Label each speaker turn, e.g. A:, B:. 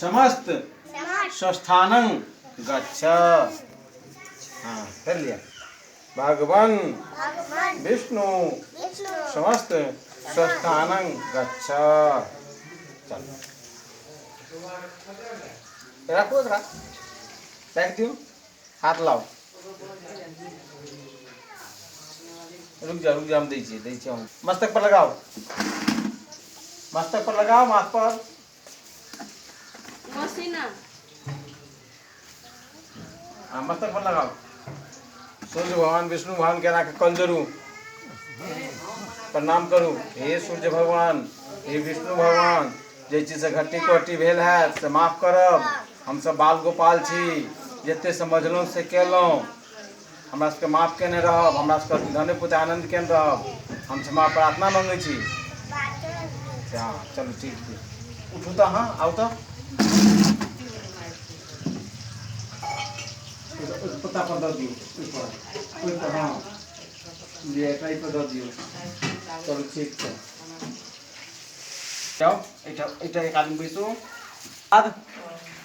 A: समस्त स्वस्थानं गच्छ। हाँ कर लिया। भगवान विष्णु समस्त स्वस्थानं गच्छ। चल रखो जरा, रख दियो, हाथ लाओ। रुक जा हम दीजिए हम मस्तक पर लगाओ, मस्तक पर लगाओ, माथ पर मस्तक पर लगाओ। सूर्य भगवान विष्णु भगवान के ना कल जरूर प्रणाम करूँ। हे सूर्य भगवान, हे विष्णु भगवान, जे चीज से घटी कोटी भेल है से माफ करब। हम सब बाल गोपाल छी, जते समझलहुँ से केलहुँ, हमरा सबके माफ केने रहब, हमरा सबके धने पुत आनंद केने रहब, हम क्षमा प्रार्थना मांगै छी। हाँ चलो ठीक है, उठू तो, हाँ आओ तो, पत्ता पर दे दियो, ऊपर हाँ ये ट्राई पर दे दियो। चलो ठीक है, जाओ एटा एक आदमी बैसो।